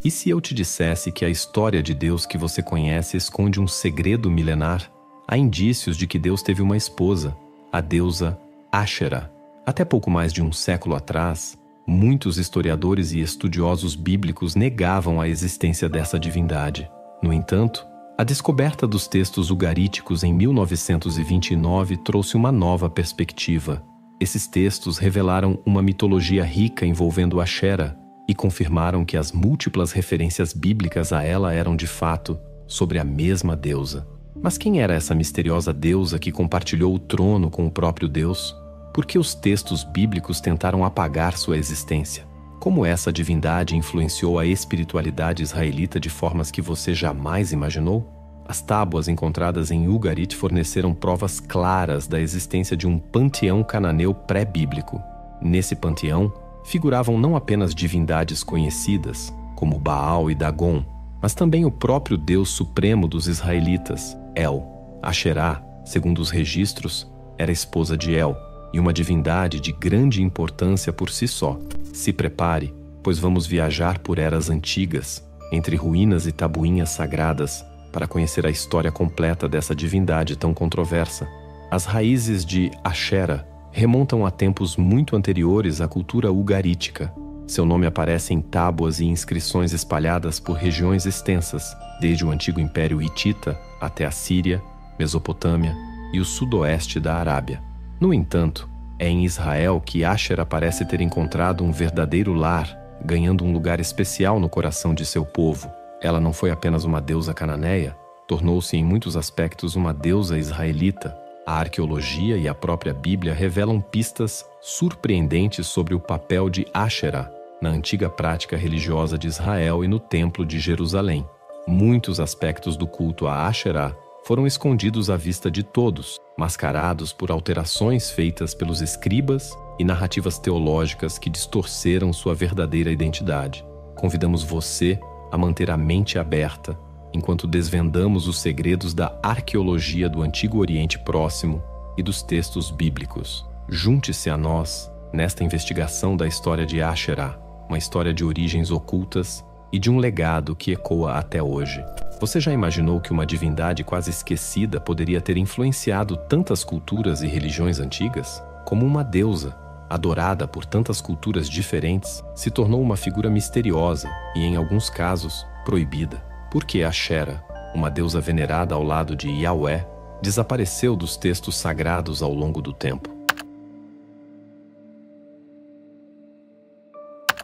E se eu te dissesse que a história de Deus que você conhece esconde um segredo milenar? Há indícios de que Deus teve uma esposa, a deusa Ásherá. Até pouco mais de um século atrás, muitos historiadores e estudiosos bíblicos negavam a existência dessa divindade. No entanto, a descoberta dos textos ugaríticos em 1929 trouxe uma nova perspectiva. Esses textos revelaram uma mitologia rica envolvendo Ásherá e confirmaram que as múltiplas referências bíblicas a ela eram, de fato, sobre a mesma deusa. Mas quem era essa misteriosa deusa que compartilhou o trono com o próprio Deus? Por que os textos bíblicos tentaram apagar sua existência? Como essa divindade influenciou a espiritualidade israelita de formas que você jamais imaginou? As tábuas encontradas em Ugarit forneceram provas claras da existência de um panteão cananeu pré-bíblico. Nesse panteão, figuravam não apenas divindades conhecidas, como Baal e Dagon, mas também o próprio Deus supremo dos israelitas, El. Ásherá, segundo os registros, era esposa de El, e uma divindade de grande importância por si só. Se prepare, pois vamos viajar por eras antigas, entre ruínas e tabuinhas sagradas, para conhecer a história completa dessa divindade tão controversa. As raízes de Ásherá remontam a tempos muito anteriores à cultura ugarítica. Seu nome aparece em tábuas e inscrições espalhadas por regiões extensas, desde o antigo Império Hitita até a Síria, Mesopotâmia e o sudoeste da Arábia. No entanto, é em Israel que Ásherá parece ter encontrado um verdadeiro lar, ganhando um lugar especial no coração de seu povo. Ela não foi apenas uma deusa cananeia, tornou-se em muitos aspectos uma deusa israelita. A arqueologia e a própria Bíblia revelam pistas surpreendentes sobre o papel de Ásherá na antiga prática religiosa de Israel e no Templo de Jerusalém. Muitos aspectos do culto a Ásherá foram escondidos à vista de todos, mascarados por alterações feitas pelos escribas e narrativas teológicas que distorceram sua verdadeira identidade. Convidamos você a manter a mente aberta enquanto desvendamos os segredos da arqueologia do Antigo Oriente Próximo e dos textos bíblicos. Junte-se a nós nesta investigação da história de Ásherá, uma história de origens ocultas e de um legado que ecoa até hoje. Você já imaginou que uma divindade quase esquecida poderia ter influenciado tantas culturas e religiões antigas? Como uma deusa, adorada por tantas culturas diferentes, se tornou uma figura misteriosa e, em alguns casos, proibida. Por que Ásherá, uma deusa venerada ao lado de Yahweh, desapareceu dos textos sagrados ao longo do tempo?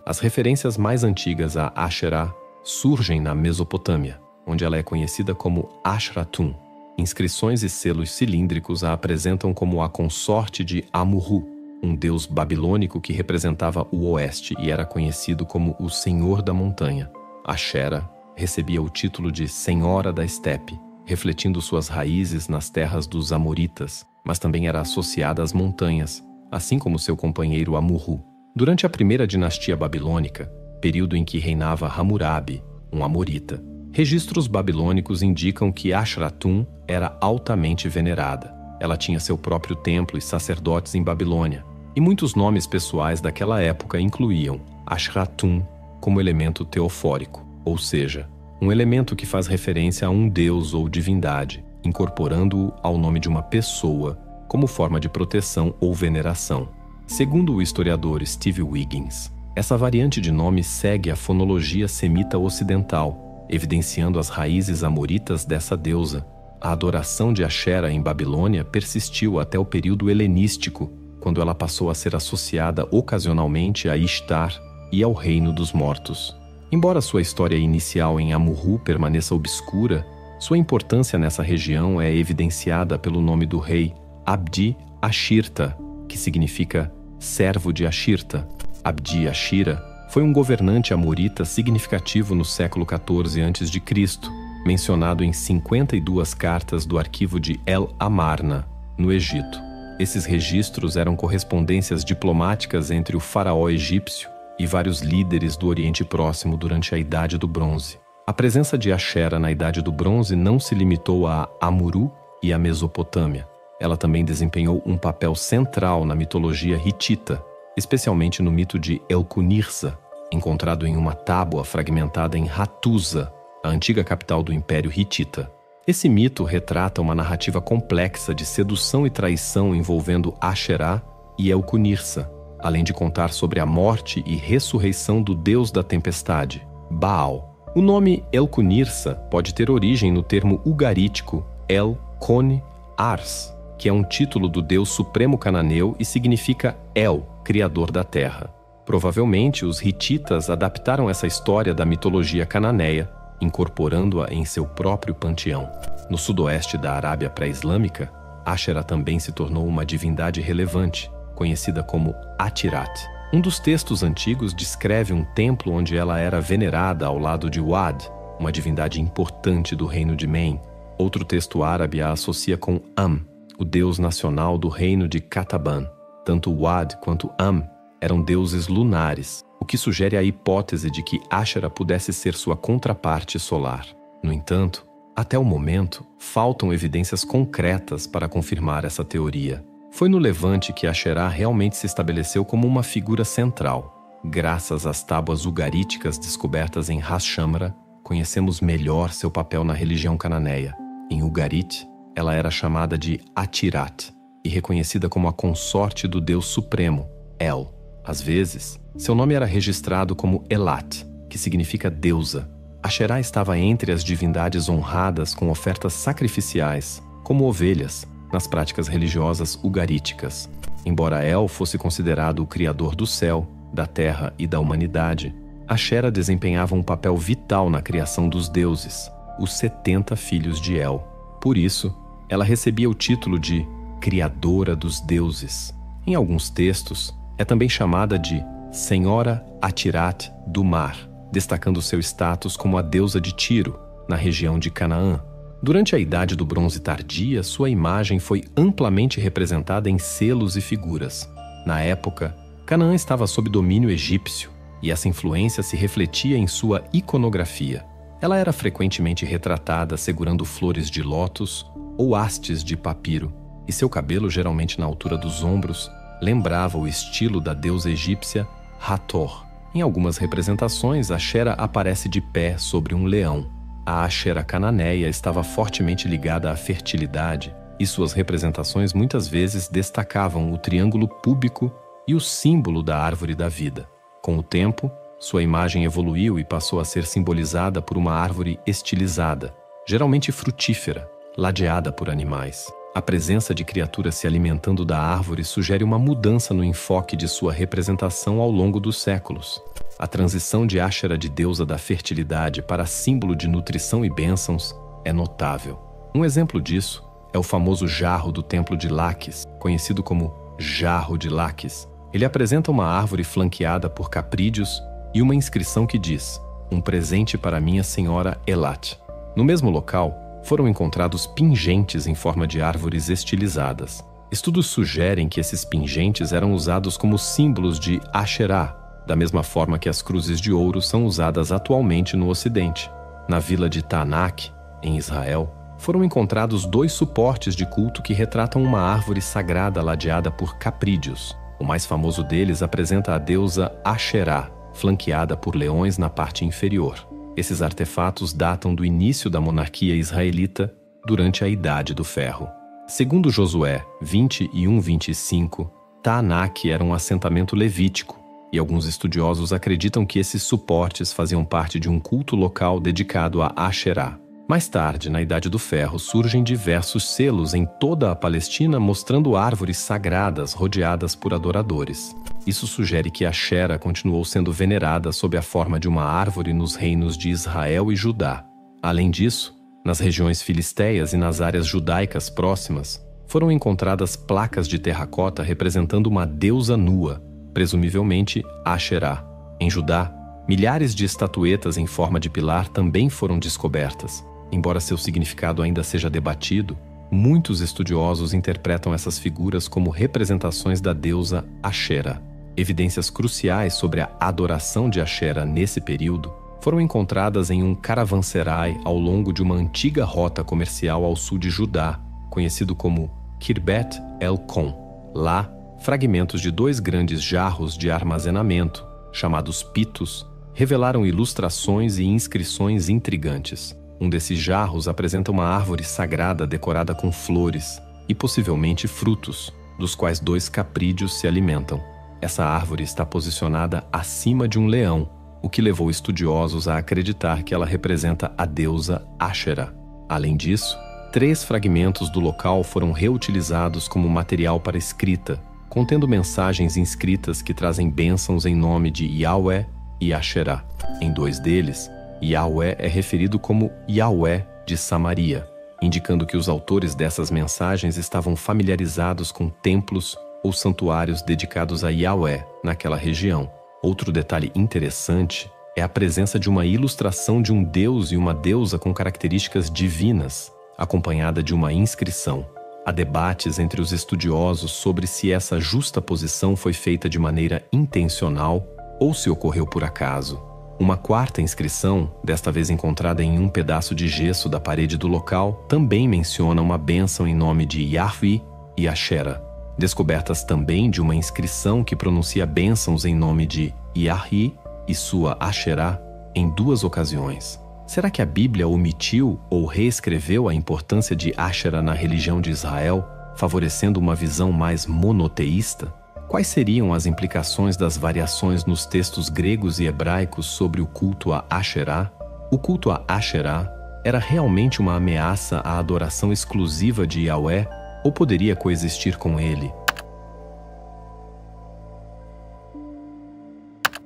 As referências mais antigas a Ásherá surgem na Mesopotâmia, onde ela é conhecida como Ashratun. Inscrições e selos cilíndricos a apresentam como a consorte de Amurru, um deus babilônico que representava o oeste e era conhecido como o Senhor da Montanha. Ásherá recebia o título de Senhora da Estepe, refletindo suas raízes nas terras dos Amoritas, mas também era associada às montanhas, assim como seu companheiro Amurru. Durante a primeira dinastia babilônica, período em que reinava Hammurabi, um amorita, registros babilônicos indicam que Ashratun era altamente venerada. Ela tinha seu próprio templo e sacerdotes em Babilônia, e muitos nomes pessoais daquela época incluíam Ashratun como elemento teofórico, ou seja, um elemento que faz referência a um deus ou divindade, incorporando-o ao nome de uma pessoa como forma de proteção ou veneração. Segundo o historiador Steve Wiggins, essa variante de nome segue a fonologia semita ocidental, evidenciando as raízes amoritas dessa deusa. A adoração de Ásherá em Babilônia persistiu até o período helenístico, quando ela passou a ser associada ocasionalmente a Ishtar e ao reino dos mortos. Embora sua história inicial em Amurru permaneça obscura, sua importância nessa região é evidenciada pelo nome do rei Abdi-Ashirta, que significa servo de Ashirta. Abdi-Ashira foi um governante amorita significativo no século XIV a.C., mencionado em 52 cartas do arquivo de El Amarna, no Egito. Esses registros eram correspondências diplomáticas entre o faraó egípcio e vários líderes do Oriente Próximo durante a Idade do Bronze. A presença de Ásherá na Idade do Bronze não se limitou a Amurru e a Mesopotâmia. Ela também desempenhou um papel central na mitologia hitita, especialmente no mito de Elkunirsa, encontrado em uma tábua fragmentada em Hattusa, a antiga capital do Império Hitita. Esse mito retrata uma narrativa complexa de sedução e traição envolvendo Asherah e Elkunirsa, além de contar sobre a morte e ressurreição do deus da tempestade, Baal. O nome Elkunirsa pode ter origem no termo ugarítico El-Kon-Ars, que é um título do deus supremo cananeu e significa El, criador da terra. Provavelmente, os hititas adaptaram essa história da mitologia cananeia, incorporando-a em seu próprio panteão. No sudoeste da Arábia pré-islâmica, Asherah também se tornou uma divindade relevante, conhecida como Atirat. Um dos textos antigos descreve um templo onde ela era venerada ao lado de Wad, uma divindade importante do reino de Men. Outro texto árabe a associa com Am, o deus nacional do reino de Qataban. Tanto Wad quanto Am eram deuses lunares, o que sugere a hipótese de que Asherah pudesse ser sua contraparte solar. No entanto, até o momento, faltam evidências concretas para confirmar essa teoria. Foi no Levante que Asherah realmente se estabeleceu como uma figura central. Graças às tábuas ugaríticas descobertas em Ras Shamra, conhecemos melhor seu papel na religião cananeia. Em Ugarit, ela era chamada de Atirat e reconhecida como a consorte do Deus Supremo, El. Às vezes, seu nome era registrado como Elat, que significa deusa. Asherah estava entre as divindades honradas com ofertas sacrificiais, como ovelhas, nas práticas religiosas ugaríticas. Embora El fosse considerado o criador do céu, da terra e da humanidade, Asherah desempenhava um papel vital na criação dos deuses, os 70 filhos de El. Por isso, ela recebia o título de Criadora dos Deuses. Em alguns textos, é também chamada de Senhora Atirat do Mar, destacando seu status como a deusa de Tiro, na região de Canaã. Durante a Idade do Bronze Tardia, sua imagem foi amplamente representada em selos e figuras. Na época, Canaã estava sob domínio egípcio, e essa influência se refletia em sua iconografia. Ela era frequentemente retratada segurando flores de lótus ou hastes de papiro, e seu cabelo, geralmente na altura dos ombros, lembrava o estilo da deusa egípcia Hathor. Em algumas representações, Asherah aparece de pé sobre um leão. A Asherah cananeia estava fortemente ligada à fertilidade, e suas representações muitas vezes destacavam o triângulo púbico e o símbolo da árvore da vida. Com o tempo, sua imagem evoluiu e passou a ser simbolizada por uma árvore estilizada, geralmente frutífera, ladeada por animais. A presença de criaturas se alimentando da árvore sugere uma mudança no enfoque de sua representação ao longo dos séculos. A transição de Asherah de deusa da fertilidade para símbolo de nutrição e bênçãos é notável. Um exemplo disso é o famoso jarro do templo de Laques, conhecido como Jarro de Laques. Ele apresenta uma árvore flanqueada por caprídeos e uma inscrição que diz: "Um presente para minha senhora Elat". No mesmo local, foram encontrados pingentes em forma de árvores estilizadas. Estudos sugerem que esses pingentes eram usados como símbolos de Asherah, da mesma forma que as cruzes de ouro são usadas atualmente no Ocidente. Na vila de Tanak, em Israel, foram encontrados 2 suportes de culto que retratam uma árvore sagrada ladeada por caprídeos. O mais famoso deles apresenta a deusa Asherah, flanqueada por leões na parte inferior. Esses artefatos datam do início da monarquia israelita durante a Idade do Ferro. Segundo Josué 20:1-25, Tanak era um assentamento levítico, e alguns estudiosos acreditam que esses suportes faziam parte de um culto local dedicado a Asherah. Mais tarde, na Idade do Ferro, surgem diversos selos em toda a Palestina mostrando árvores sagradas rodeadas por adoradores. Isso sugere que Asherah continuou sendo venerada sob a forma de uma árvore nos reinos de Israel e Judá. Além disso, nas regiões filisteias e nas áreas judaicas próximas, foram encontradas placas de terracota representando uma deusa nua, presumivelmente Asherah. Em Judá, milhares de estatuetas em forma de pilar também foram descobertas. Embora seu significado ainda seja debatido, muitos estudiosos interpretam essas figuras como representações da deusa Asherah. Evidências cruciais sobre a adoração de Asherah nesse período foram encontradas em um caravanserai ao longo de uma antiga rota comercial ao sul de Judá, conhecido como Kirbet el-Kon. Lá, fragmentos de 2 grandes jarros de armazenamento, chamados pitos, revelaram ilustrações e inscrições intrigantes. Um desses jarros apresenta uma árvore sagrada decorada com flores e possivelmente frutos, dos quais 2 caprídeos se alimentam. Essa árvore está posicionada acima de um leão, o que levou estudiosos a acreditar que ela representa a deusa Asherah. Além disso, 3 fragmentos do local foram reutilizados como material para escrita, contendo mensagens inscritas que trazem bênçãos em nome de Yahweh e Asherah. Em 2 deles, Yahweh é referido como Yahweh de Samaria, indicando que os autores dessas mensagens estavam familiarizados com templos ou santuários dedicados a Yahweh naquela região. Outro detalhe interessante é a presença de uma ilustração de um deus e uma deusa com características divinas, acompanhada de uma inscrição. Há debates entre os estudiosos sobre se essa justaposição foi feita de maneira intencional ou se ocorreu por acaso. Uma 4ª inscrição, desta vez encontrada em um pedaço de gesso da parede do local, também menciona uma bênção em nome de Yahweh e Asherah, descobertas também de uma inscrição que pronuncia bênçãos em nome de Yahweh e sua Asherah em 2 ocasiões. Será que a Bíblia omitiu ou reescreveu a importância de Asherah na religião de Israel, favorecendo uma visão mais monoteísta? Quais seriam as implicações das variações nos textos gregos e hebraicos sobre o culto a Asherah? O culto a Asherah era realmente uma ameaça à adoração exclusiva de Yahweh ou poderia coexistir com ele?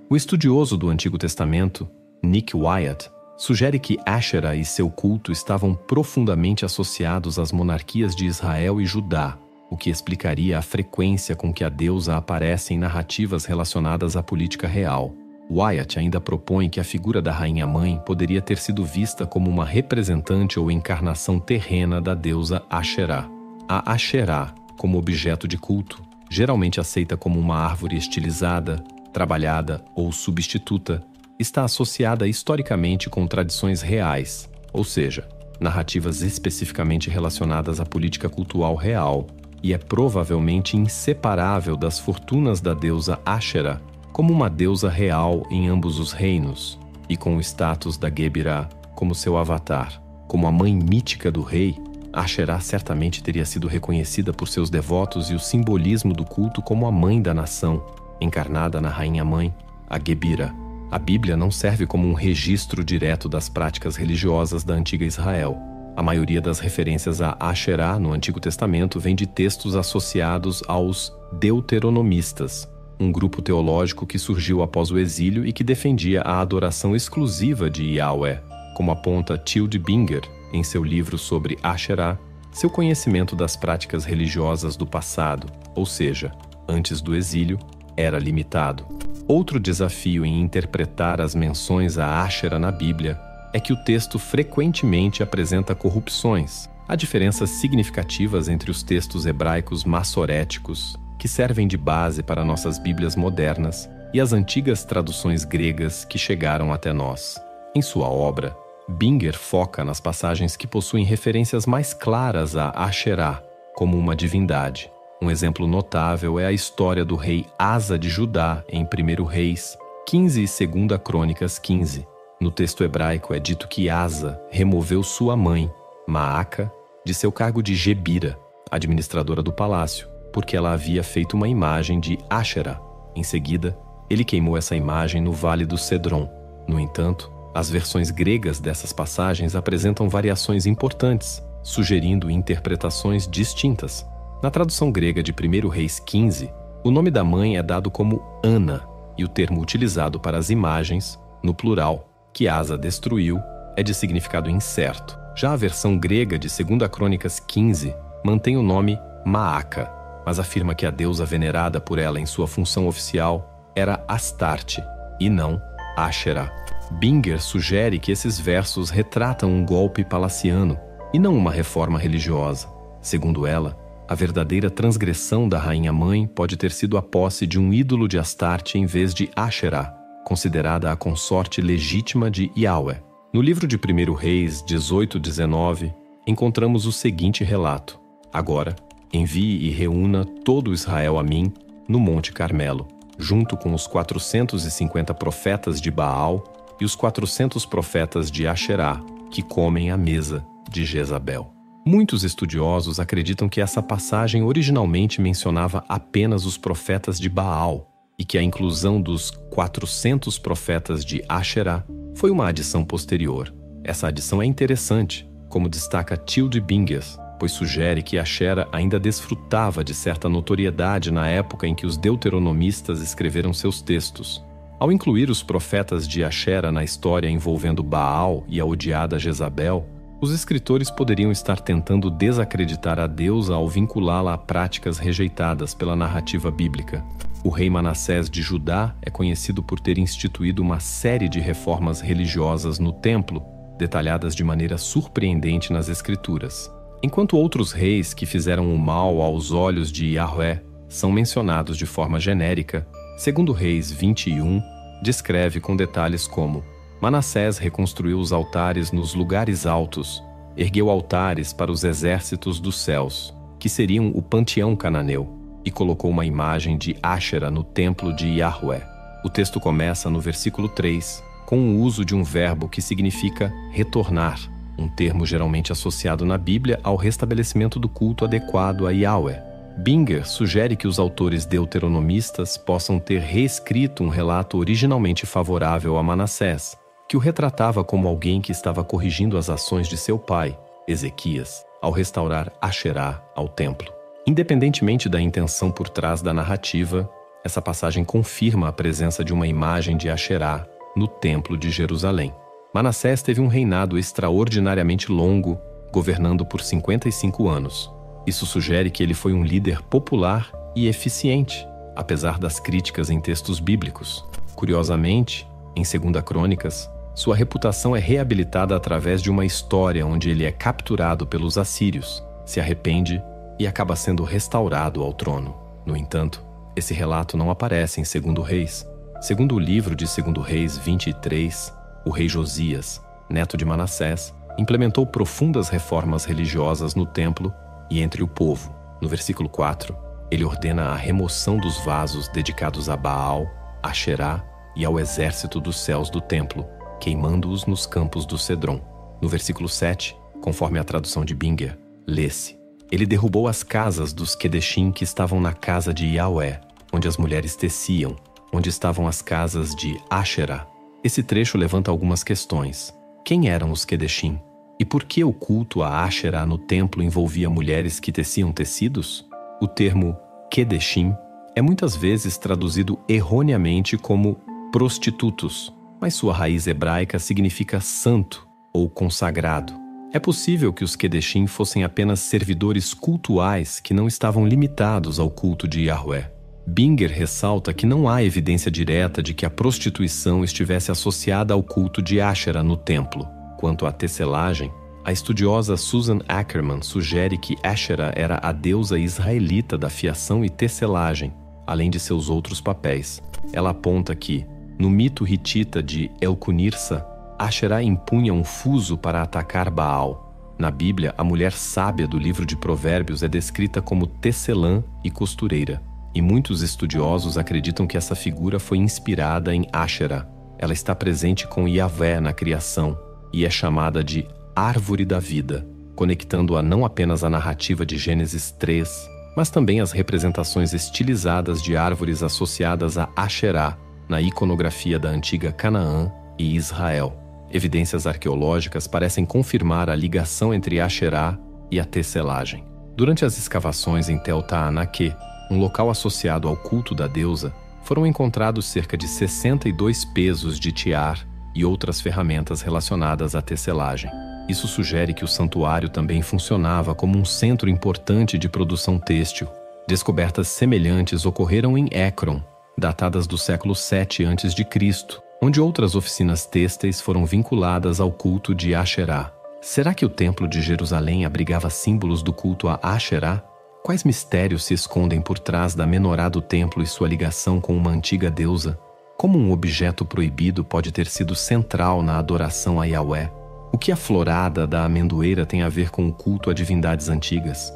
O estudioso do Antigo Testamento, Nick Wyatt, sugere que Asherah e seu culto estavam profundamente associados às monarquias de Israel e Judá, o que explicaria a frequência com que a deusa aparece em narrativas relacionadas à política real. Wyatt ainda propõe que a figura da rainha-mãe poderia ter sido vista como uma representante ou encarnação terrena da deusa Asherah. A Asherah, como objeto de culto, geralmente aceita como uma árvore estilizada, trabalhada ou substituta, está associada historicamente com tradições reais, ou seja, narrativas especificamente relacionadas à política cultural real, e é provavelmente inseparável das fortunas da deusa Asherah como uma deusa real em ambos os reinos, e com o status da Gebirah como seu avatar. Como a mãe mítica do rei, Asherah certamente teria sido reconhecida por seus devotos e o simbolismo do culto como a mãe da nação, encarnada na rainha-mãe, a Gebirah. A Bíblia não serve como um registro direto das práticas religiosas da antiga Israel. A maioria das referências a Asherah no Antigo Testamento vem de textos associados aos deuteronomistas, um grupo teológico que surgiu após o exílio e que defendia a adoração exclusiva de Yahweh, como aponta Tilde Binger em seu livro sobre Asherah. Seu conhecimento das práticas religiosas do passado, ou seja, antes do exílio, era limitado. Outro desafio em interpretar as menções a Asherah na Bíblia é que o texto frequentemente apresenta corrupções. Há diferenças significativas entre os textos hebraicos massoréticos, que servem de base para nossas Bíblias modernas, e as antigas traduções gregas que chegaram até nós. Em sua obra, Binger foca nas passagens que possuem referências mais claras a Asherah como uma divindade. Um exemplo notável é a história do rei Asa de Judá em 1 Reis 15 e 2 Crônicas 15. No texto hebraico é dito que Asa removeu sua mãe, Maaca, de seu cargo de Gebira, administradora do palácio, porque ela havia feito uma imagem de Asherah. Em seguida, ele queimou essa imagem no Vale do Cedron. No entanto, as versões gregas dessas passagens apresentam variações importantes, sugerindo interpretações distintas. Na tradução grega de 1 Reis 15, o nome da mãe é dado como Ana, e o termo utilizado para as imagens, no plural, que Asa destruiu, é de significado incerto. Já a versão grega de 2 Crônicas 15 mantém o nome Maaca, mas afirma que a deusa venerada por ela em sua função oficial era Astarte, e não Asherah. Binger sugere que esses versos retratam um golpe palaciano, e não uma reforma religiosa. Segundo ela, a verdadeira transgressão da rainha-mãe pode ter sido a posse de um ídolo de Astarte em vez de Asherah, considerada a consorte legítima de Yahweh. No livro de 1 Reis 18-19, encontramos o seguinte relato: Agora, envie e reúna todo Israel a mim, no Monte Carmelo, junto com os 450 profetas de Baal e os 400 profetas de Asherá, que comem à mesa de Jezabel. Muitos estudiosos acreditam que essa passagem originalmente mencionava apenas os profetas de Baal e que a inclusão dos 400 profetas de Asherá foi uma adição posterior. Essa adição é interessante, como destaca Tilde Bingers, pois sugere que Asherá ainda desfrutava de certa notoriedade na época em que os deuteronomistas escreveram seus textos. Ao incluir os profetas de Asherá na história envolvendo Baal e a odiada Jezabel, os escritores poderiam estar tentando desacreditar a deusa ao vinculá-la a práticas rejeitadas pela narrativa bíblica. O rei Manassés de Judá é conhecido por ter instituído uma série de reformas religiosas no templo, detalhadas de maneira surpreendente nas escrituras. Enquanto outros reis que fizeram o mal aos olhos de Yahvé são mencionados de forma genérica, segundo Reis 21, descreve com detalhes como: Manassés reconstruiu os altares nos lugares altos, ergueu altares para os exércitos dos céus, que seriam o panteão cananeu, e colocou uma imagem de Asherá no templo de Yahvé. O texto começa no versículo 3, com o uso de um verbo que significa retornar, um termo geralmente associado na Bíblia ao restabelecimento do culto adequado a Yahvé. Binger sugere que os autores deuteronomistas possam ter reescrito um relato originalmente favorável a Manassés, que o retratava como alguém que estava corrigindo as ações de seu pai, Ezequias, ao restaurar Asherá ao templo. Independentemente da intenção por trás da narrativa, essa passagem confirma a presença de uma imagem de Asherá no templo de Jerusalém. Manassés teve um reinado extraordinariamente longo, governando por 55 anos. Isso sugere que ele foi um líder popular e eficiente, apesar das críticas em textos bíblicos. Curiosamente, em 2 Crônicas, sua reputação é reabilitada através de uma história onde ele é capturado pelos assírios, se arrepende e acaba sendo restaurado ao trono. No entanto, esse relato não aparece em 2 Reis. Segundo o livro de 2 Reis 23, o rei Josias, neto de Manassés, implementou profundas reformas religiosas no templo e entre o povo. No versículo 4, ele ordena a remoção dos vasos dedicados a Baal, Asherá e ao exército dos céus do templo, queimando-os nos campos do Cedron. No versículo 7, conforme a tradução de Binger, lê-se: ele derrubou as casas dos Quedeshim que estavam na casa de Yahvé, onde as mulheres teciam, onde estavam as casas de Asherá. Esse trecho levanta algumas questões. Quem eram os Quedeshim? E por que o culto a Asherá no templo envolvia mulheres que teciam tecidos? O termo Quedeshim é muitas vezes traduzido erroneamente como prostitutos, mas sua raiz hebraica significa santo ou consagrado. É possível que os Quedeshim fossem apenas servidores cultuais que não estavam limitados ao culto de Yahvé. Binger ressalta que não há evidência direta de que a prostituição estivesse associada ao culto de Asherá no templo. Quanto à tecelagem, a estudiosa Susan Ackerman sugere que Asherá era a deusa israelita da fiação e tecelagem, além de seus outros papéis. Ela aponta que, no mito hitita de Elcunirsa, Asherá impunha um fuso para atacar Baal. Na Bíblia, a mulher sábia do livro de Provérbios é descrita como tecelã e costureira. E muitos estudiosos acreditam que essa figura foi inspirada em Asherá. Ela está presente com Yahvé na criação e é chamada de Árvore da Vida, conectando-a não apenas à narrativa de Gênesis 3, mas também às representações estilizadas de árvores associadas a Asherá na iconografia da antiga Canaã e Israel. Evidências arqueológicas parecem confirmar a ligação entre Asherá e a tecelagem. Durante as escavações em Tel Taanakê, um local associado ao culto da deusa, foram encontrados cerca de 62 pesos de tiar e outras ferramentas relacionadas à tecelagem. Isso sugere que o santuário também funcionava como um centro importante de produção têxtil. Descobertas semelhantes ocorreram em Ekron, datadas do século 7 a.C., onde outras oficinas têxteis foram vinculadas ao culto de Asherá. Será que o Templo de Jerusalém abrigava símbolos do culto a Asherá? Quais mistérios se escondem por trás da menorá do templo e sua ligação com uma antiga deusa? Como um objeto proibido pode ter sido central na adoração a Yahvé? O que a florada da amendoeira tem a ver com o culto a divindades antigas?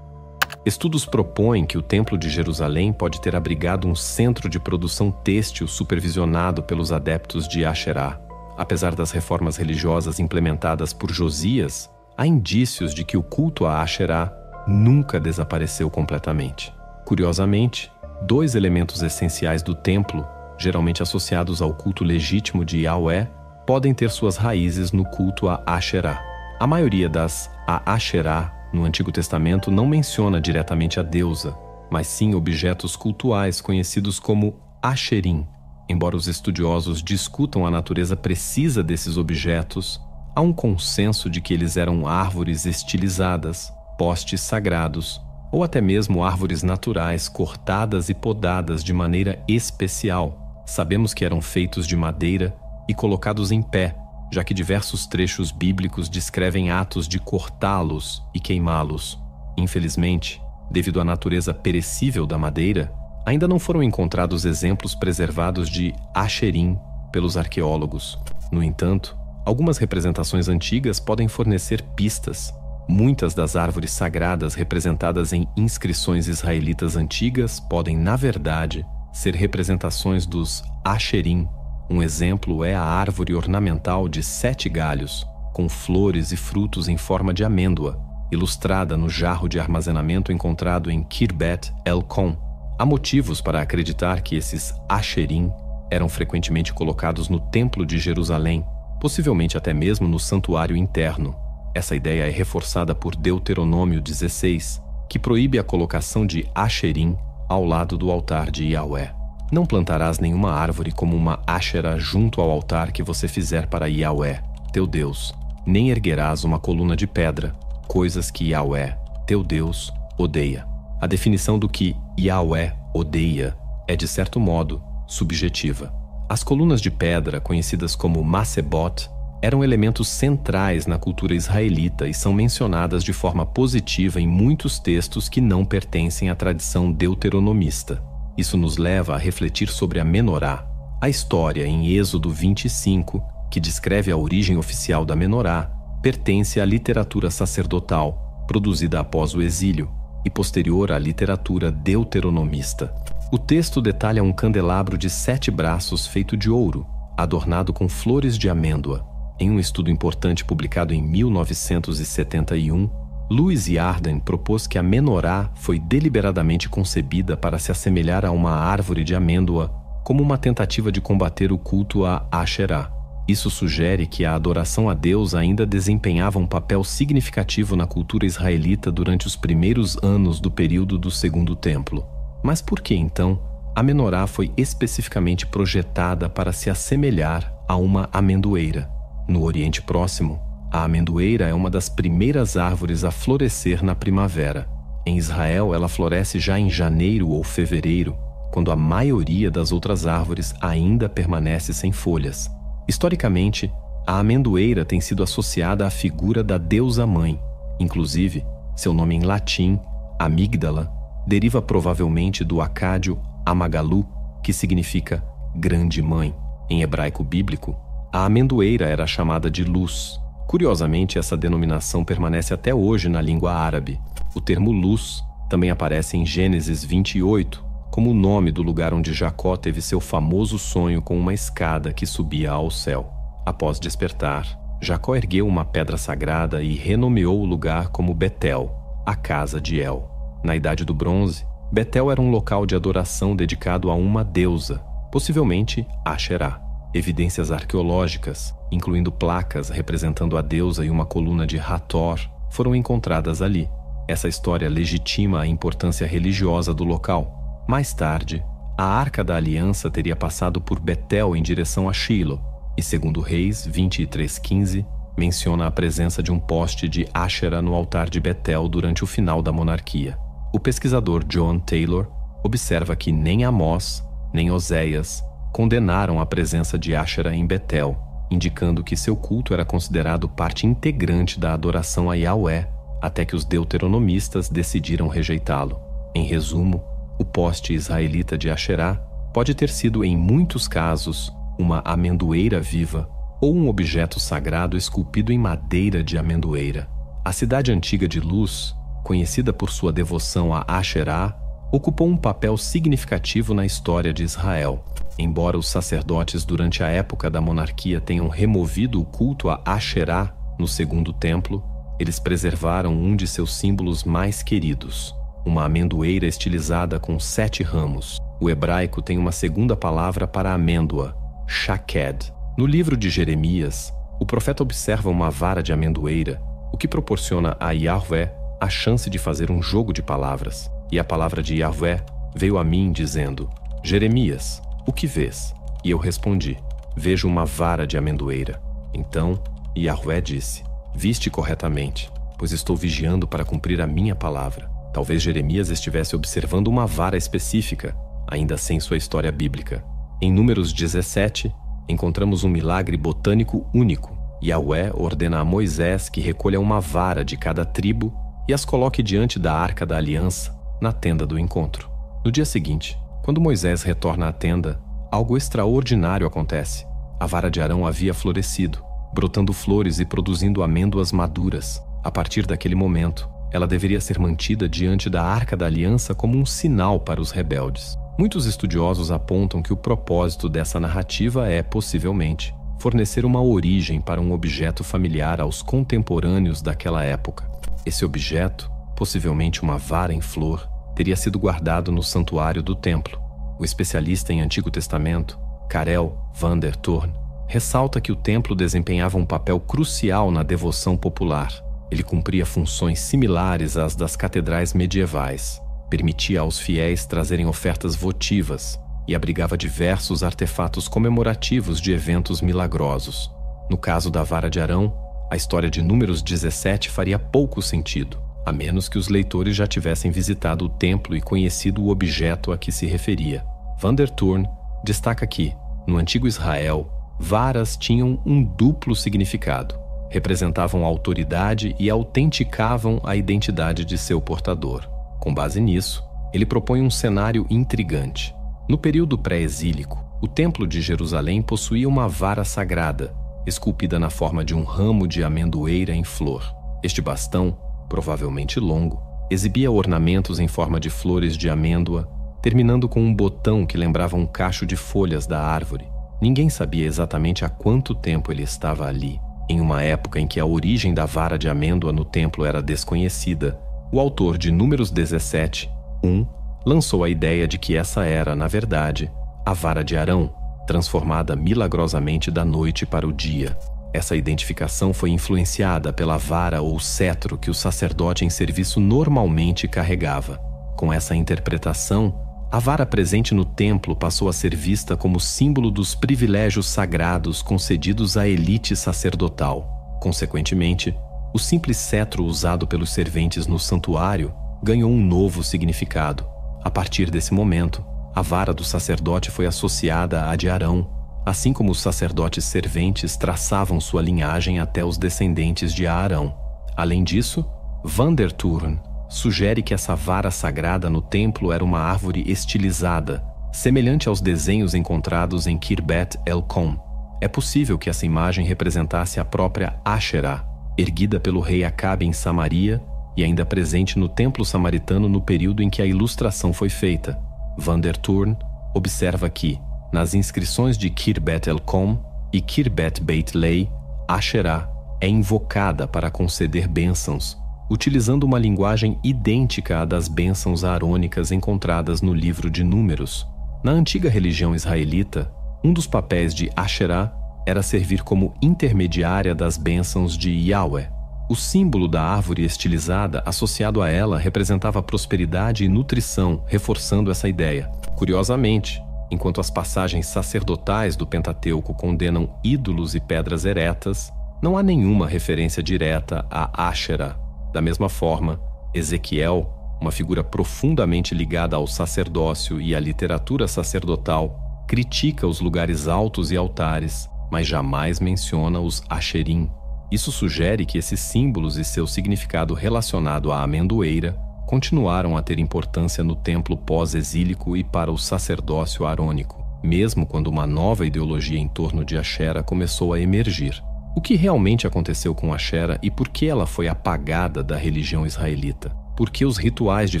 Estudos propõem que o Templo de Jerusalém pode ter abrigado um centro de produção têxtil supervisionado pelos adeptos de Asherá. Apesar das reformas religiosas implementadas por Josias, há indícios de que o culto a Asherá nunca desapareceu completamente. Curiosamente, 2 elementos essenciais do templo, geralmente associados ao culto legítimo de Yahweh, podem ter suas raízes no culto a Asherá. A maioria das Asherá no Antigo Testamento não menciona diretamente a deusa, mas sim objetos cultuais conhecidos como Asherim. Embora os estudiosos discutam a natureza precisa desses objetos, há um consenso de que eles eram árvores estilizadas, postes sagrados, ou até mesmo árvores naturais cortadas e podadas de maneira especial. Sabemos que eram feitos de madeira e colocados em pé, já que diversos trechos bíblicos descrevem atos de cortá-los e queimá-los. Infelizmente, devido à natureza perecível da madeira, ainda não foram encontrados exemplos preservados de Asherim pelos arqueólogos. No entanto, algumas representações antigas podem fornecer pistas. Muitas das árvores sagradas representadas em inscrições israelitas antigas podem, na verdade, ser representações dos Asherim. Um exemplo é a árvore ornamental de 7 galhos, com flores e frutos em forma de amêndoa, ilustrada no jarro de armazenamento encontrado em Khirbet el-Kon. Há motivos para acreditar que esses Asherim eram frequentemente colocados no Templo de Jerusalém, possivelmente até mesmo no santuário interno. Essa ideia é reforçada por Deuteronômio 16, que proíbe a colocação de Asherim ao lado do altar de Yahweh. Não plantarás nenhuma árvore como uma Asherá junto ao altar que você fizer para Yahweh, teu Deus, nem erguerás uma coluna de pedra, coisas que Yahweh, teu Deus, odeia. A definição do que Yahweh odeia é, de certo modo, subjetiva. As colunas de pedra, conhecidas como Masebot, eram elementos centrais na cultura israelita e são mencionadas de forma positiva em muitos textos que não pertencem à tradição deuteronomista. Isso nos leva a refletir sobre a menorá. A história em Êxodo 25, que descreve a origem oficial da menorá, pertence à literatura sacerdotal, produzida após o exílio, e posterior à literatura deuteronomista. O texto detalha um candelabro de 7 braços feito de ouro, adornado com flores de amêndoa. Em um estudo importante publicado em 1971, Louis Yarden propôs que a menorá foi deliberadamente concebida para se assemelhar a uma árvore de amêndoa, como uma tentativa de combater o culto a Asherá. Isso sugere que a adoração a Deus ainda desempenhava um papel significativo na cultura israelita durante os primeiros anos do período do Segundo Templo. Mas por que, então, a menorá foi especificamente projetada para se assemelhar a uma amendoeira? No Oriente Próximo, a amendoeira é uma das primeiras árvores a florescer na primavera. Em Israel, ela floresce já em janeiro ou fevereiro, quando a maioria das outras árvores ainda permanece sem folhas. Historicamente, a amendoeira tem sido associada à figura da deusa-mãe. Inclusive, seu nome em latim, amígdala, deriva provavelmente do acádio Amagalu, que significa grande mãe. Em hebraico bíblico, a amendoeira era chamada de luz. Curiosamente, essa denominação permanece até hoje na língua árabe. O termo luz também aparece em Gênesis 28, como o nome do lugar onde Jacó teve seu famoso sonho com uma escada que subia ao céu. Após despertar, Jacó ergueu uma pedra sagrada e renomeou o lugar como Betel, a casa de El. Na Idade do Bronze, Betel era um local de adoração dedicado a uma deusa, possivelmente Asherá. Evidências arqueológicas, incluindo placas representando a deusa e uma coluna de Hathor, foram encontradas ali. Essa história legitima a importância religiosa do local. Mais tarde, a Arca da Aliança teria passado por Betel em direção a Shilo, e segundo Reis 23:15, menciona a presença de um poste de Asherá no altar de Betel durante o final da monarquia. O pesquisador John Taylor observa que nem Amós, nem Oséias condenaram a presença de Asherá em Betel, indicando que seu culto era considerado parte integrante da adoração a Yahweh, até que os deuteronomistas decidiram rejeitá-lo. Em resumo, o poste israelita de Asherá pode ter sido, em muitos casos, uma amendoeira viva ou um objeto sagrado esculpido em madeira de amendoeira. A cidade antiga de Luz, conhecida por sua devoção a Asherá, ocupou um papel significativo na história de Israel. Embora os sacerdotes durante a época da monarquia tenham removido o culto a Asherá no Segundo Templo, eles preservaram um de seus símbolos mais queridos, uma amendoeira estilizada com 7 ramos. O hebraico tem uma segunda palavra para amêndoa, shaked. No livro de Jeremias, o profeta observa uma vara de amendoeira, o que proporciona a Yahvé a chance de fazer um jogo de palavras. E a palavra de Yahvé veio a mim dizendo: Jeremias, o que vês? E eu respondi: vejo uma vara de amendoeira. Então Yahvé disse: viste corretamente, pois estou vigiando para cumprir a minha palavra. Talvez Jeremias estivesse observando uma vara específica, ainda sem sua história bíblica. Em Números 17, encontramos um milagre botânico único. Yahvé ordena a Moisés que recolha uma vara de cada tribo e as coloque diante da Arca da Aliança, na tenda do encontro. No dia seguinte, quando Moisés retorna à tenda, algo extraordinário acontece. A vara de Arão havia florescido, brotando flores e produzindo amêndoas maduras. A partir daquele momento, ela deveria ser mantida diante da Arca da Aliança como um sinal para os rebeldes. Muitos estudiosos apontam que o propósito dessa narrativa é, possivelmente, fornecer uma origem para um objeto familiar aos contemporâneos daquela época. Esse objeto, possivelmente uma vara em flor, teria sido guardado no santuário do templo. O especialista em Antigo Testamento, Karel van der Toorn, ressalta que o templo desempenhava um papel crucial na devoção popular. Ele cumpria funções similares às das catedrais medievais, permitia aos fiéis trazerem ofertas votivas e abrigava diversos artefatos comemorativos de eventos milagrosos. No caso da vara de Arão, a história de Números 17 faria pouco sentido, a menos que os leitores já tivessem visitado o templo e conhecido o objeto a que se referia. Van der Toorn destaca que, no antigo Israel, varas tinham um duplo significado. Representavam autoridade e autenticavam a identidade de seu portador. Com base nisso, ele propõe um cenário intrigante. No período pré-exílico, o Templo de Jerusalém possuía uma vara sagrada, esculpida na forma de um ramo de amendoeira em flor. Este bastão, provavelmente longo, exibia ornamentos em forma de flores de amêndoa, terminando com um botão que lembrava um cacho de folhas da árvore. Ninguém sabia exatamente há quanto tempo ele estava ali. Em uma época em que a origem da vara de amêndoa no templo era desconhecida, o autor de Números 17, 1, lançou a ideia de que essa era, na verdade, a vara de Arão, transformada milagrosamente da noite para o dia. Essa identificação foi influenciada pela vara ou cetro que o sacerdote em serviço normalmente carregava. Com essa interpretação, a vara presente no templo passou a ser vista como símbolo dos privilégios sagrados concedidos à elite sacerdotal. Consequentemente, o simples cetro usado pelos serventes no santuário ganhou um novo significado. A partir desse momento, a vara do sacerdote foi associada à de Arão, assim como os sacerdotes serventes traçavam sua linhagem até os descendentes de Arão. Além disso, Van der Toorn sugere que essa vara sagrada no templo era uma árvore estilizada, semelhante aos desenhos encontrados em Khirbet el-Qom. É possível que essa imagem representasse a própria Asherá, erguida pelo rei Acabe em Samaria e ainda presente no templo samaritano no período em que a ilustração foi feita. Van der Toorn observa que, nas inscrições de Khirbet el-Qom e Khirbet Beit Lei, Asherá é invocada para conceder bênçãos, utilizando uma linguagem idêntica à das bênçãos aarônicas encontradas no livro de Números. Na antiga religião israelita, um dos papéis de Asherá era servir como intermediária das bênçãos de Yahweh. O símbolo da árvore estilizada associado a ela representava prosperidade e nutrição, reforçando essa ideia. Curiosamente, enquanto as passagens sacerdotais do Pentateuco condenam ídolos e pedras eretas, não há nenhuma referência direta a Asherá. Da mesma forma, Ezequiel, uma figura profundamente ligada ao sacerdócio e à literatura sacerdotal, critica os lugares altos e altares, mas jamais menciona os Asherim. Isso sugere que esses símbolos e seu significado relacionado à amendoeira continuaram a ter importância no templo pós-exílico e para o sacerdócio arônico, mesmo quando uma nova ideologia em torno de Asherá começou a emergir. O que realmente aconteceu com Asherá e por que ela foi apagada da religião israelita? Por que os rituais de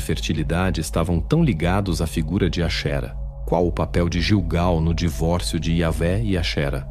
fertilidade estavam tão ligados à figura de Ashera? Qual o papel de Gilgal no divórcio de Yahvé e Ashera?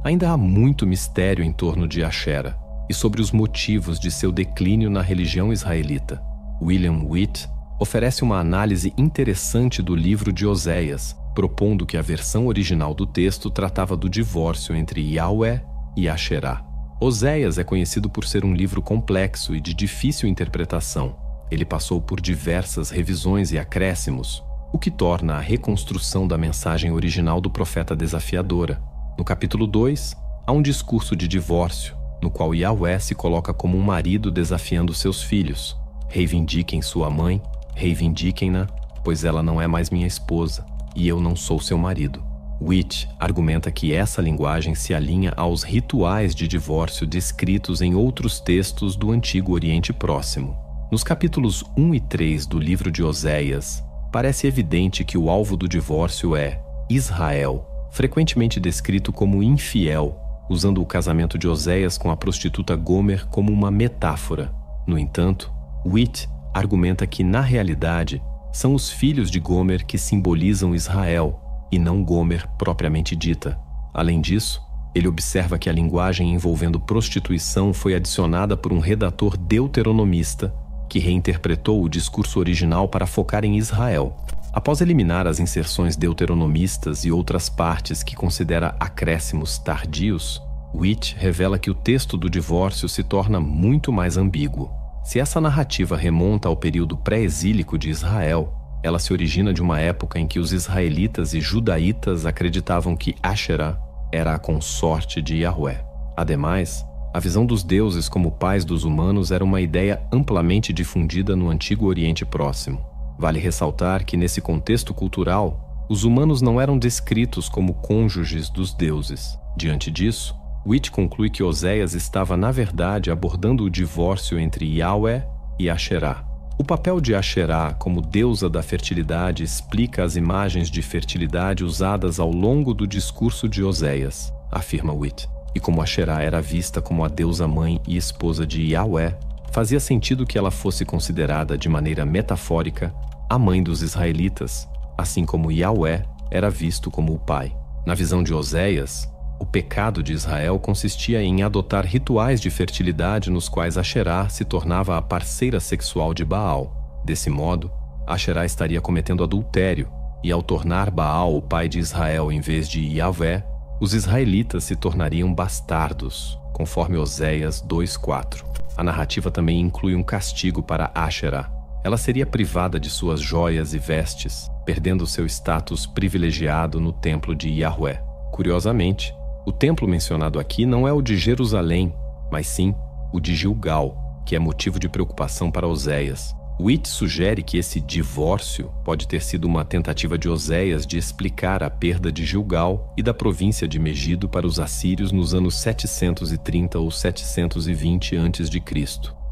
Ainda há muito mistério em torno de Ashera e sobre os motivos de seu declínio na religião israelita. William Witt oferece uma análise interessante do livro de Oséias, propondo que a versão original do texto tratava do divórcio entre Yahweh e Asherá. Oséias é conhecido por ser um livro complexo e de difícil interpretação. Ele passou por diversas revisões e acréscimos, o que torna a reconstrução da mensagem original do profeta desafiadora. No capítulo 2, há um discurso de divórcio, no qual Yahweh se coloca como um marido desafiando seus filhos. Reivindiquem sua mãe, reivindiquem-na, pois ela não é mais minha esposa, e eu não sou seu marido. Witt argumenta que essa linguagem se alinha aos rituais de divórcio descritos em outros textos do Antigo Oriente Próximo. Nos capítulos 1 e 3 do livro de Oséias, parece evidente que o alvo do divórcio é Israel, frequentemente descrito como infiel, usando o casamento de Oséias com a prostituta Gomer como uma metáfora. No entanto, Witt argumenta que, na realidade, são os filhos de Gomer que simbolizam Israel, e não Gomer propriamente dita. Além disso, ele observa que a linguagem envolvendo prostituição foi adicionada por um redator deuteronomista que reinterpretou o discurso original para focar em Israel. Após eliminar as inserções deuteronomistas e outras partes que considera acréscimos tardios, Witt revela que o texto do divórcio se torna muito mais ambíguo. Se essa narrativa remonta ao período pré-exílico de Israel, ela se origina de uma época em que os israelitas e judaítas acreditavam que Asherá era a consorte de Yahweh. Ademais, a visão dos deuses como pais dos humanos era uma ideia amplamente difundida no Antigo Oriente Próximo. Vale ressaltar que, nesse contexto cultural, os humanos não eram descritos como cônjuges dos deuses. Diante disso, Witt conclui que Oséias estava, na verdade, abordando o divórcio entre Yahweh e Asherá. O papel de Asherá como deusa da fertilidade explica as imagens de fertilidade usadas ao longo do discurso de Oséias, afirma Witt. E como Asherá era vista como a deusa-mãe e esposa de Yahweh, fazia sentido que ela fosse considerada de maneira metafórica a mãe dos israelitas, assim como Yahweh era visto como o pai. Na visão de Oséias, o pecado de Israel consistia em adotar rituais de fertilidade nos quais Asherá se tornava a parceira sexual de Baal. Desse modo, Asherá estaria cometendo adultério, e ao tornar Baal o pai de Israel em vez de Yahvé, os israelitas se tornariam bastardos, conforme Oséias 2:4. A narrativa também inclui um castigo para Asherá. Ela seria privada de suas joias e vestes, perdendo seu status privilegiado no templo de Yahweh. Curiosamente, o templo mencionado aqui não é o de Jerusalém, mas sim o de Gilgal, que é motivo de preocupação para Oséias. Witt sugere que esse divórcio pode ter sido uma tentativa de Oséias de explicar a perda de Gilgal e da província de Megido para os assírios nos anos 730 ou 720 a.C.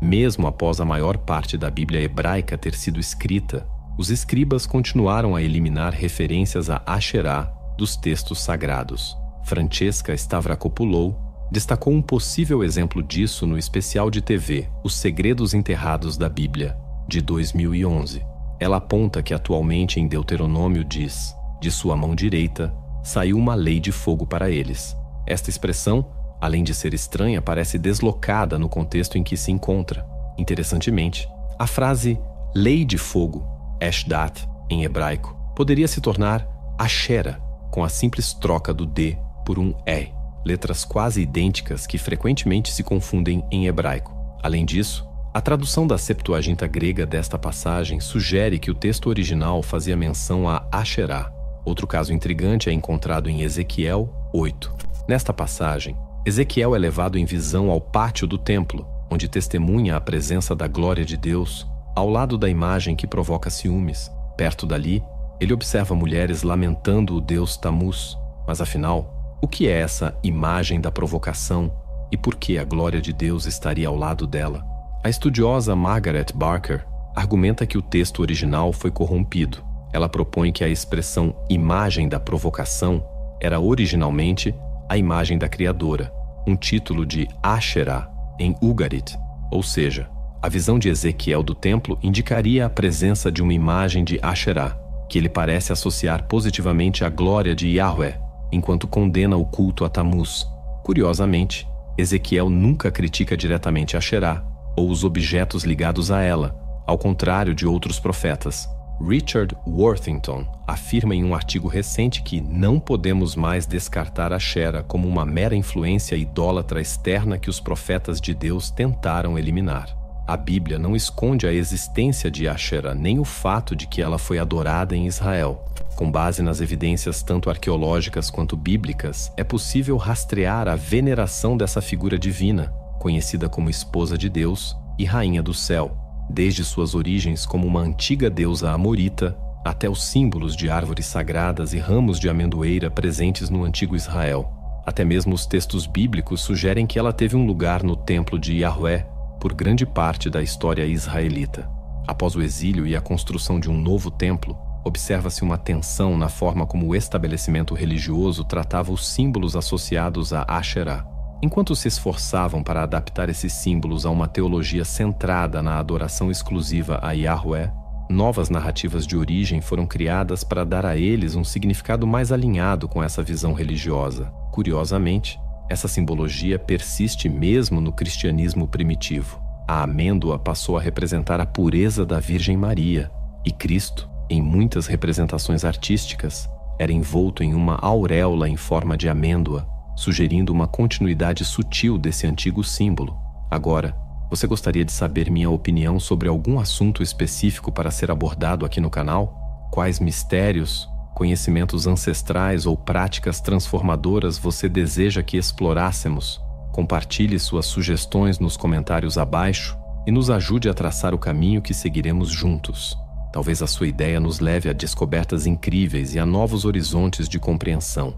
Mesmo após a maior parte da Bíblia hebraica ter sido escrita, os escribas continuaram a eliminar referências a Asherá dos textos sagrados. Francesca Stavrakopoulos destacou um possível exemplo disso no especial de TV Os Segredos Enterrados da Bíblia, de 2011. Ela aponta que atualmente em Deuteronômio diz: de sua mão direita saiu uma lei de fogo para eles. Esta expressão, além de ser estranha, parece deslocada no contexto em que se encontra. Interessantemente, a frase lei de fogo, Eshdat, em hebraico, poderia se tornar Ashera, com a simples troca do D por um E, letras quase idênticas que frequentemente se confundem em hebraico. Além disso, a tradução da Septuaginta grega desta passagem sugere que o texto original fazia menção a Asherá. Outro caso intrigante é encontrado em Ezequiel 8. Nesta passagem, Ezequiel é levado em visão ao pátio do templo, onde testemunha a presença da glória de Deus, ao lado da imagem que provoca ciúmes. Perto dali, ele observa mulheres lamentando o deus Tamuz. Mas afinal, o que é essa imagem da provocação e por que a glória de Deus estaria ao lado dela? A estudiosa Margaret Barker argumenta que o texto original foi corrompido. Ela propõe que a expressão imagem da provocação era originalmente a imagem da Criadora, um título de Asherá, em Ugarit, ou seja, a visão de Ezequiel do templo indicaria a presença de uma imagem de Asherá, que ele parece associar positivamente à glória de Yahweh, enquanto condena o culto a Tammuz. Curiosamente, Ezequiel nunca critica diretamente Asherá ou os objetos ligados a ela, ao contrário de outros profetas. Richard Worthington afirma em um artigo recente que não podemos mais descartar Asherá como uma mera influência idólatra externa que os profetas de Deus tentaram eliminar. A Bíblia não esconde a existência de Asherá nem o fato de que ela foi adorada em Israel. Com base nas evidências tanto arqueológicas quanto bíblicas, é possível rastrear a veneração dessa figura divina, conhecida como esposa de Deus e rainha do céu, desde suas origens como uma antiga deusa amorita até os símbolos de árvores sagradas e ramos de amendoeira presentes no antigo Israel. Até mesmo os textos bíblicos sugerem que ela teve um lugar no templo de Yahweh por grande parte da história israelita. Após o exílio e a construção de um novo templo, observa-se uma tensão na forma como o estabelecimento religioso tratava os símbolos associados a Asherá. Enquanto se esforçavam para adaptar esses símbolos a uma teologia centrada na adoração exclusiva a Yahweh, novas narrativas de origem foram criadas para dar a eles um significado mais alinhado com essa visão religiosa. Curiosamente, essa simbologia persiste mesmo no cristianismo primitivo. A amêndoa passou a representar a pureza da Virgem Maria, e Cristo, em muitas representações artísticas, era envolto em uma auréola em forma de amêndoa, sugerindo uma continuidade sutil desse antigo símbolo. Agora, você gostaria de saber minha opinião sobre algum assunto específico para ser abordado aqui no canal? Quais mistérios, conhecimentos ancestrais ou práticas transformadoras você deseja que explorássemos? Compartilhe suas sugestões nos comentários abaixo e nos ajude a traçar o caminho que seguiremos juntos. Talvez a sua ideia nos leve a descobertas incríveis e a novos horizontes de compreensão.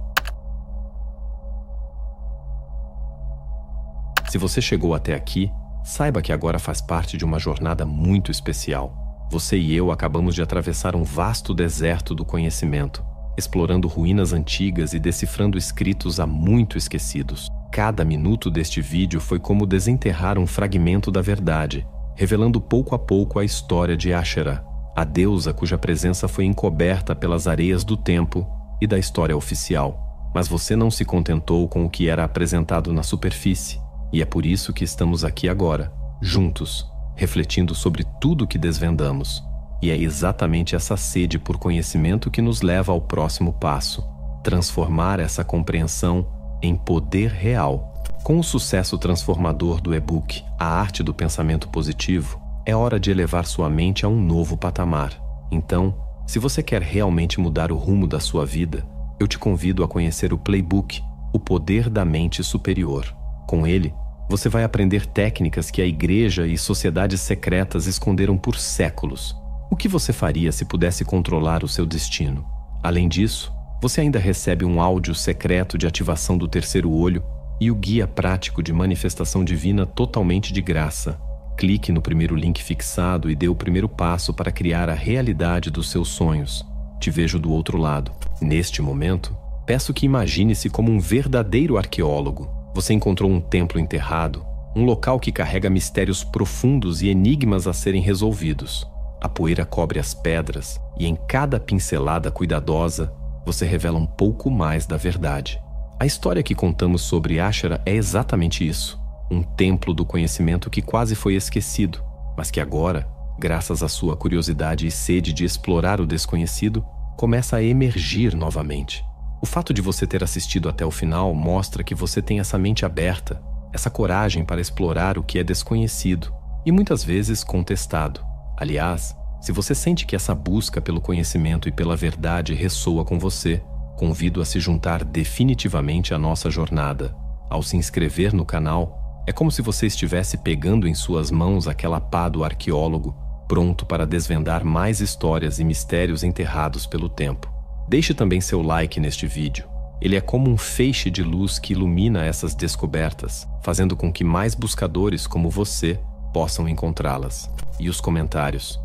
Se você chegou até aqui, saiba que agora faz parte de uma jornada muito especial. Você e eu acabamos de atravessar um vasto deserto do conhecimento, explorando ruínas antigas e decifrando escritos há muito esquecidos. Cada minuto deste vídeo foi como desenterrar um fragmento da verdade, revelando pouco a pouco a história de Asherá, a deusa cuja presença foi encoberta pelas areias do tempo e da história oficial. Mas você não se contentou com o que era apresentado na superfície. E é por isso que estamos aqui agora, juntos, refletindo sobre tudo que desvendamos. E é exatamente essa sede por conhecimento que nos leva ao próximo passo: transformar essa compreensão em poder real. Com o sucesso transformador do e-book A Arte do Pensamento Positivo, é hora de elevar sua mente a um novo patamar. Então, se você quer realmente mudar o rumo da sua vida, eu te convido a conhecer o Playbook, O Poder da Mente Superior. Com ele, você vai aprender técnicas que a igreja e sociedades secretas esconderam por séculos. O que você faria se pudesse controlar o seu destino? Além disso, você ainda recebe um áudio secreto de ativação do terceiro olho e o guia prático de manifestação divina totalmente de graça. Clique no primeiro link fixado e dê o primeiro passo para criar a realidade dos seus sonhos. Te vejo do outro lado. Neste momento, peço que imagine-se como um verdadeiro arqueólogo. Você encontrou um templo enterrado, um local que carrega mistérios profundos e enigmas a serem resolvidos. A poeira cobre as pedras e em cada pincelada cuidadosa, você revela um pouco mais da verdade. A história que contamos sobre Asherá é exatamente isso. Um templo do conhecimento que quase foi esquecido, mas que agora, graças à sua curiosidade e sede de explorar o desconhecido, começa a emergir novamente. O fato de você ter assistido até o final mostra que você tem essa mente aberta, essa coragem para explorar o que é desconhecido e muitas vezes contestado. Aliás, se você sente que essa busca pelo conhecimento e pela verdade ressoa com você, convido a se juntar definitivamente à nossa jornada. Ao se inscrever no canal, é como se você estivesse pegando em suas mãos aquela pá do arqueólogo, pronto para desvendar mais histórias e mistérios enterrados pelo tempo. Deixe também seu like neste vídeo. Ele é como um feixe de luz que ilumina essas descobertas, fazendo com que mais buscadores como você possam encontrá-las. E os comentários?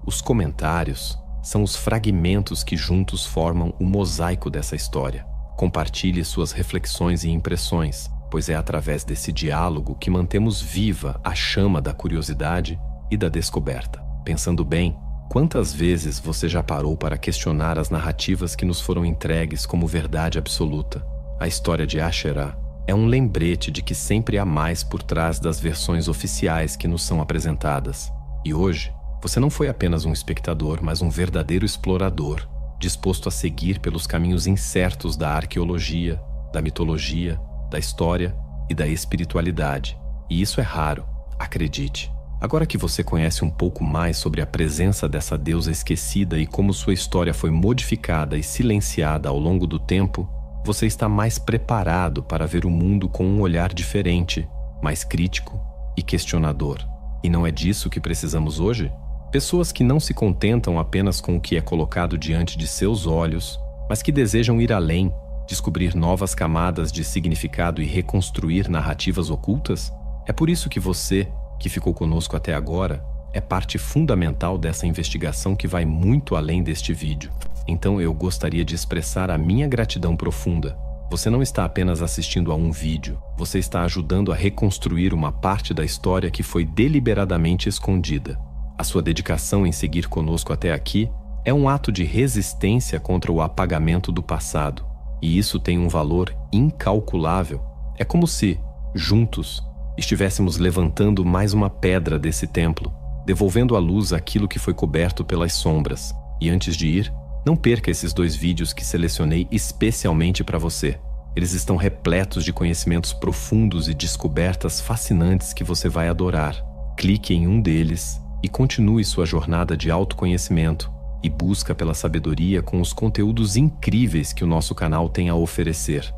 Os comentários são os fragmentos que juntos formam o mosaico dessa história. Compartilhe suas reflexões e impressões. pois é através desse diálogo que mantemos viva a chama da curiosidade e da descoberta. Pensando bem, quantas vezes você já parou para questionar as narrativas que nos foram entregues como verdade absoluta? A história de Asherah é um lembrete de que sempre há mais por trás das versões oficiais que nos são apresentadas. E hoje, você não foi apenas um espectador, mas um verdadeiro explorador, disposto a seguir pelos caminhos incertos da arqueologia, da mitologia, da história e da espiritualidade. E isso é raro, acredite. Agora que você conhece um pouco mais sobre a presença dessa deusa esquecida e como sua história foi modificada e silenciada ao longo do tempo, você está mais preparado para ver o mundo com um olhar diferente, mais crítico e questionador. E não é disso que precisamos hoje? Pessoas que não se contentam apenas com o que é colocado diante de seus olhos, mas que desejam ir além, descobrir novas camadas de significado e reconstruir narrativas ocultas? É por isso que você, que ficou conosco até agora, é parte fundamental dessa investigação que vai muito além deste vídeo. Então eu gostaria de expressar a minha gratidão profunda. Você não está apenas assistindo a um vídeo, você está ajudando a reconstruir uma parte da história que foi deliberadamente escondida. A sua dedicação em seguir conosco até aqui é um ato de resistência contra o apagamento do passado. E isso tem um valor incalculável. É como se, juntos, estivéssemos levantando mais uma pedra desse templo, devolvendo à luz aquilo que foi coberto pelas sombras. E antes de ir, não perca esses 2 vídeos que selecionei especialmente para você. Eles estão repletos de conhecimentos profundos e descobertas fascinantes que você vai adorar. Clique em um deles e continue sua jornada de autoconhecimento e busca pela sabedoria com os conteúdos incríveis que o nosso canal tem a oferecer.